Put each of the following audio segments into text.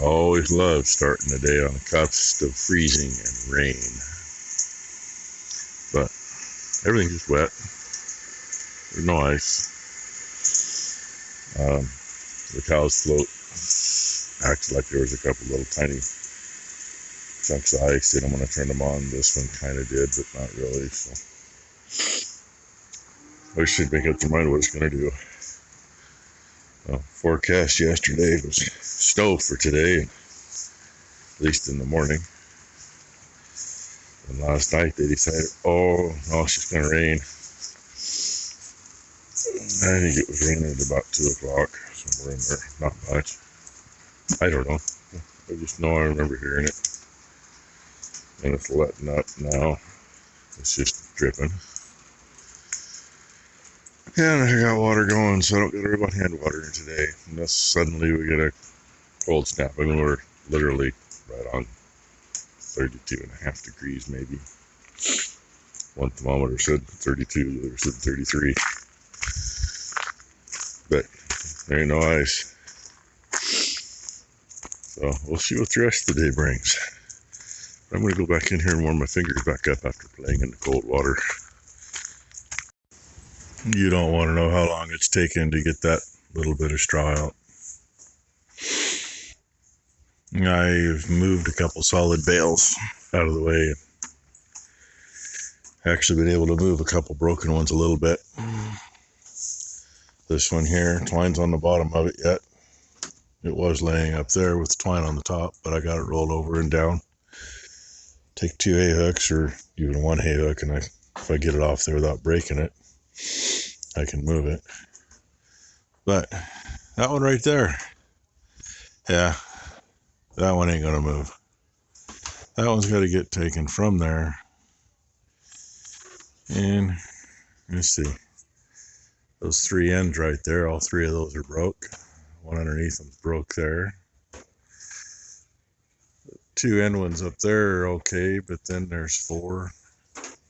Always love starting the day on the cusp of freezing and rain. But everything's just wet. There's no ice. The cows float. Acts like there was a couple little tiny chunks of ice in them when I turned them on. This one kind of did, but not really. So I should make up your mind what it's going to do. Forecast yesterday was snow for today, at least in the morning. And last night they decided, oh, no, it's just going to rain. I think it was raining at about 2 o'clock, somewhere in there. Not much. I don't know. I just know I remember hearing it. And it's letting up now. It's just dripping. And I got water going, so I don't got to worry about hand watering today. Unless suddenly we get a cold snap. I mean, we're literally right on 32.5 degrees, maybe. One thermometer said 32, the other said 33. But there ain't no ice. So we'll see what the rest of the day brings. I'm going to go back in here and warm my fingers back up after playing in the cold water. You don't want to know how long it's taken to get that little bit of straw out. I've moved a couple solid bales out of the way. Actually been able to move a couple broken ones a little bit. This one here, twine's on the bottom of it yet. It was laying up there with the twine on the top, but I got it rolled over and down. Take 2 hay hooks or even 1 hay hook, and if I get it off there without breaking it, I can move it. But that one right there, yeah, that one ain't gonna move. That one's got to get taken from there. And let's see, those 3 ends right there, all 3 of those are broke. One underneath them's broke there. 2 end ones up there are okay, but then there's 4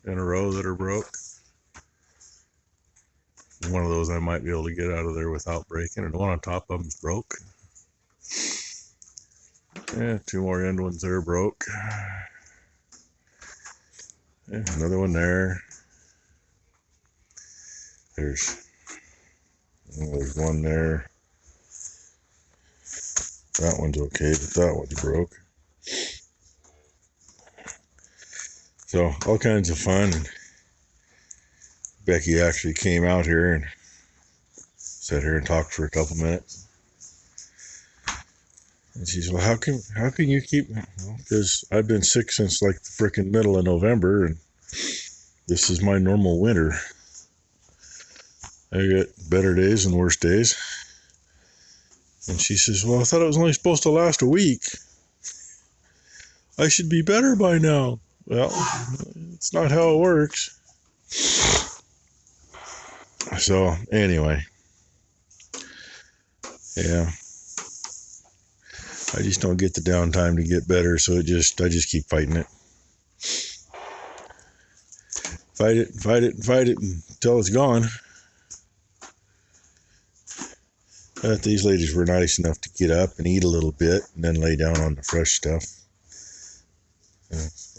in a row that are broke. One of those I might be able to get out of there without breaking, and the one on top of them's broke. Yeah, 2 more end ones that are broke. Yeah, another one there. There's one there. That one's okay, but that one's broke. So all kinds of fun. Becky actually came out here and sat here and talked for a couple minutes. And she said, well, how can you keep, because I've been sick since like the frickin' middle of November, and this is my normal winter. I get better days and worse days. And she says, well, I thought it was only supposed to last a week. I should be better by now. Well, it's not how it works. So, anyway. Yeah. I just don't get the downtime to get better, so I just keep fighting it. Fight it until it's gone. These ladies were nice enough to get up and eat a little bit and then lay down on the fresh stuff.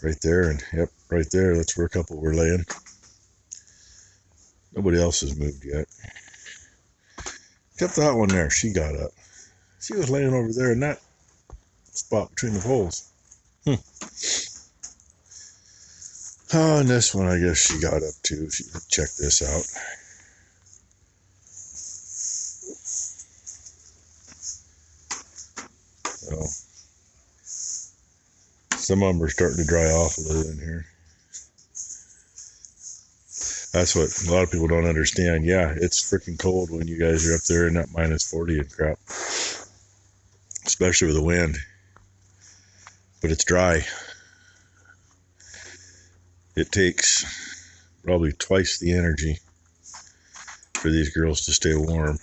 Right there, and yep, right there, that's where a couple were laying. Nobody else has moved yet. Except that one there, she got up. She was laying over there in that spot between the poles. Oh, and this one, I guess she got up too. She could check this out. So, some of them are starting to dry off a little in here. That's what a lot of people don't understand. Yeah, it's freaking cold when you guys are up there in that minus 40 and crap. Especially with the wind. But it's dry. It takes probably twice the energy for these girls to stay warm.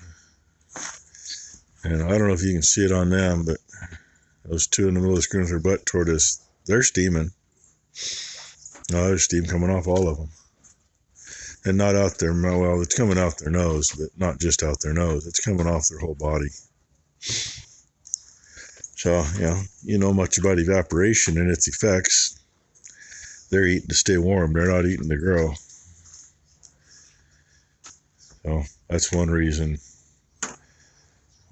And I don't know if you can see it on them, but those 2 in the middle of the screen with their butt toward us, they're steaming. No, there's steam coming off all of them. And not out their, well, it's coming out their nose, but not just out their nose. It's coming off their whole body. So So, you know much about evaporation and its effects. They're eating to stay warm. They're not eating to grow. So that's one reason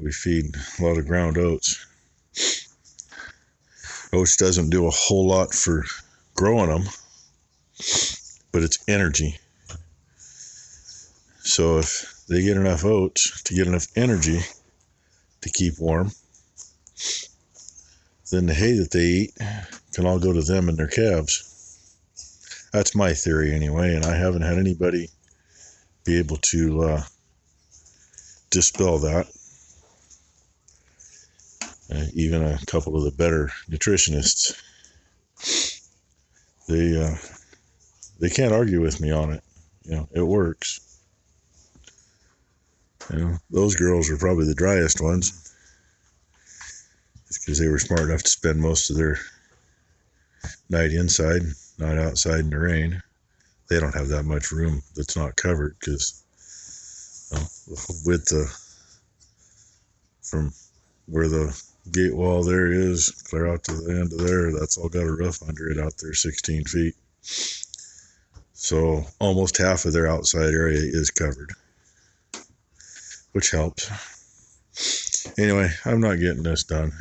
we feed a lot of ground oats. Oats doesn't do a whole lot for growing them, but it's energy. So if they get enough oats to get enough energy to keep warm, then the hay that they eat can all go to them and their calves. That's my theory anyway, and I haven't had anybody be able to dispel that. Even a couple of the better nutritionists, they can't argue with me on it. It works. Those girls are probably the driest ones, because they were smart enough to spend most of their night inside, not outside in the rain. They don't have that much room that's not covered, because from where the gate wall there is clear out to the end of there, that's all got a roof under it out there 16 feet. So almost half of their outside area is covered, which helps. Anyway, I'm not getting this done.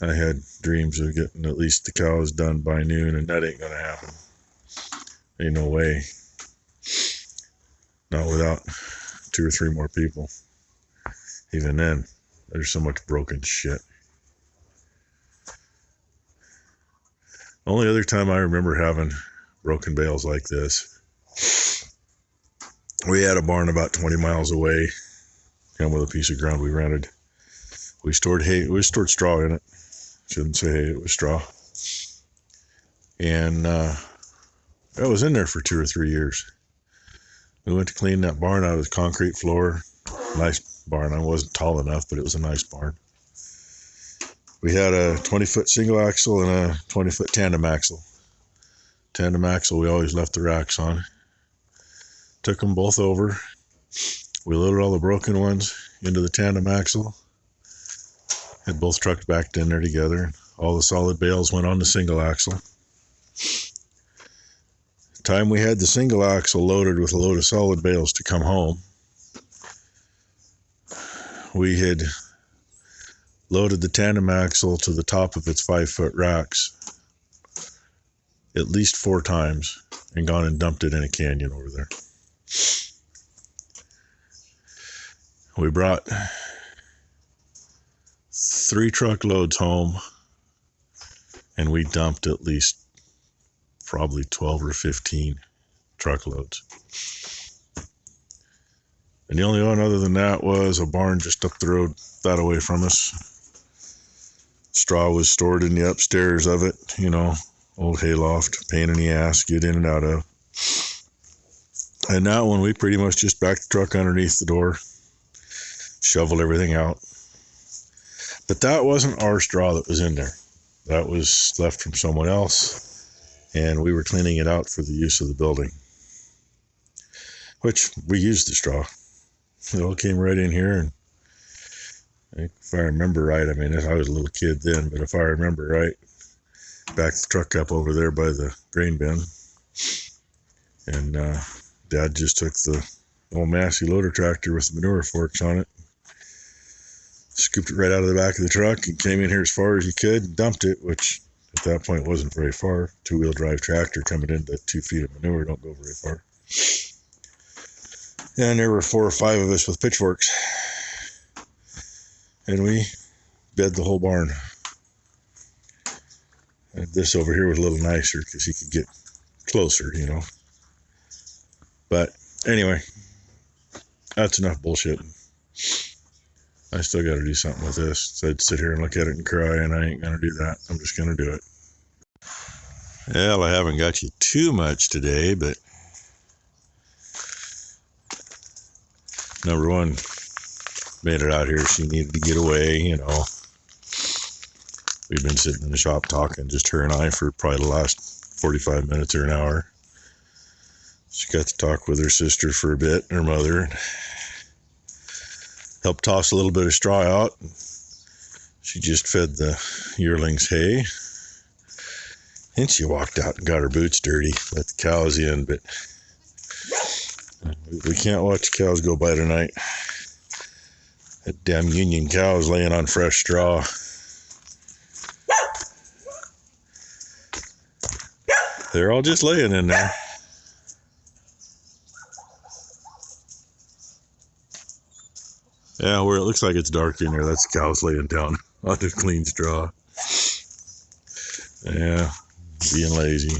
I had dreams of getting at least the cows done by noon, and that ain't gonna happen. Ain't no way. Not without 2 or 3 more people. Even then, there's so much broken shit. The only other time I remember having broken bales like this, we had a barn about 20 miles away, with a piece of ground we rented. We stored hay. We stored straw in it. Shouldn't say hay, it was straw. And I was in there for 2 or 3 years. We went to clean that barn out of the concrete floor. Nice barn. I wasn't tall enough, but it was a nice barn. We had a 20-foot single axle and a 20-foot tandem axle. Tandem axle, we always left the racks on. Took them both over. We loaded all the broken ones into the tandem axle. Had both trucks backed in there together. All the solid bales went on the single axle. The time we had the single axle loaded with a load of solid bales to come home, we had loaded the tandem axle to the top of its 5-foot racks at least 4 times and gone and dumped it in a canyon over there. We brought 3 truckloads home, and we dumped at least probably 12 or 15 truckloads. And the only one other than that was a barn just up the road that away from us. Straw was stored in the upstairs of it, old hayloft, pain in the ass, get in and out of. And that one, we pretty much just backed the truck underneath the door, shoveled everything out. But that wasn't our straw that was in there. That was left from someone else, and we were cleaning it out for the use of the building, which we used the straw. It all came right in here, and if I remember right, I was a little kid then, but if I remember right, backed the truck up over there by the grain bin, and Dad just took the old Massey loader tractor with the manure forks on it, scooped it right out of the back of the truck, and came in here as far as he could and dumped it, which at that point wasn't very far. 2-wheel drive tractor coming into 2 feet of manure don't go very far. And there were 4 or 5 of us with pitchforks, and we bed the whole barn. And this over here was a little nicer because he could get closer, But anyway, that's enough bullshit. I still got to do something with this. So I'd sit here and look at it and cry, and I ain't going to do that. I'm just going to do it. Well, I haven't got you too much today, but number one, made it out here. She needed to get away, We've been sitting in the shop talking, just her and I, for probably the last 45 minutes or an hour. She got to talk with her sister for a bit, her mother, and helped toss a little bit of straw out. She just fed the yearlings hay. And she walked out and got her boots dirty, let the cows in, but we can't watch cows go by tonight. That damn Union cow is laying on fresh straw. They're all just laying in there. Yeah, where it looks like it's dark in there, that's the cows laying down on the clean straw. Yeah, being lazy.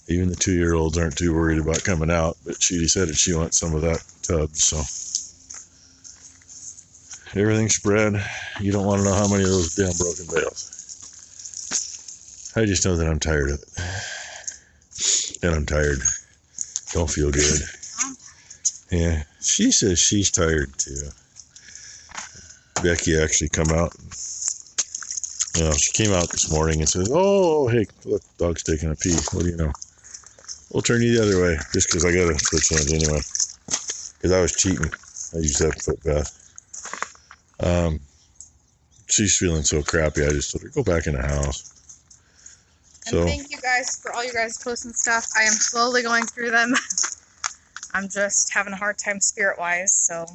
Even the 2-year-olds aren't too worried about coming out, but she decided she wants some of that tub, so. Everything's spread. You don't want to know how many of those damn broken bales. I just know that I'm tired of it. And I'm tired. Don't feel good. Yeah, she says she's tired too. Becky actually come out. She came out this morning and says, "Oh, hey, look, dog's taking a pee. What do you know? We'll turn you the other way, just because I got to switch hands anyway. Because I was cheating. I used to have a foot bath. She's feeling so crappy, I just told her, go back in the house." And thank you guys for all you guys posts and stuff. I am slowly going through them. I'm just having a hard time spirit-wise, so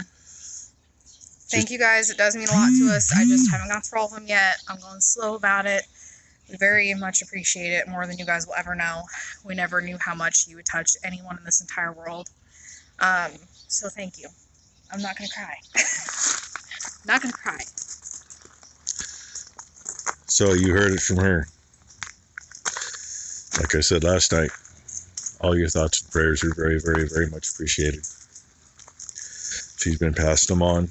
thank you guys. It does mean a lot to us. I just haven't gone through all of them yet. I'm going slow about it. We very much appreciate it, more than you guys will ever know. We never knew how much you would touch anyone in this entire world. So thank you. I'm not going to cry. Not going to cry. So you heard it from her. Like I said last night, all your thoughts and prayers are very, very, very much appreciated. She's been passed them on.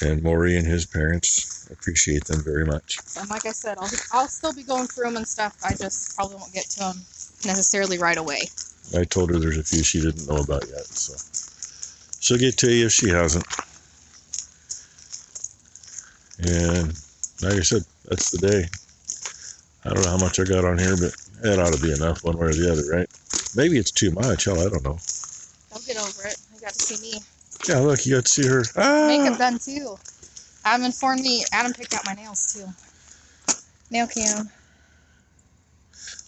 And Maury and his parents appreciate them very much. And like I said, I'll still be going through them and stuff. I just probably won't get to them necessarily right away. I told her there's a few she didn't know about yet, so she'll get to you if she hasn't. And like I said, that's the day. I don't know how much I got on here, but it ought to be enough one way or the other, right? Maybe it's too much. Hell, I don't know. I'll get over it. You got to see me. Yeah, look, you got to see her. Makeup done too. Adam informed me. Adam picked out my nails too. Nail cam.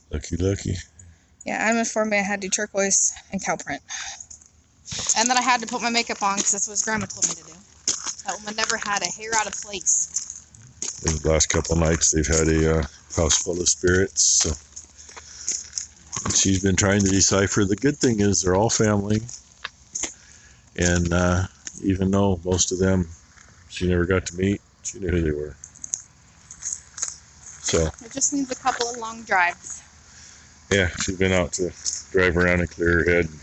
Lucky. Yeah, Adam informed me I had to do turquoise and cow print. And that I had to put my makeup on because that's what Grandma told me to do. That woman never had a hair out of place. The last couple of nights they've had a house full of spirits, so and she's been trying to decipher. The good thing is they're all family, and even though most of them she never got to meet, she knew who they were. So it just needs a couple of long drives. Yeah, she's been out to drive around and clear her head and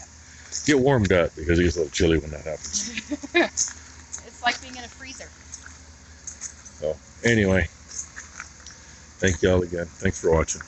get warmed up, because it gets a little chilly when that happens. It's like being in a freezer. So anyway, thank y'all again. Thanks for watching.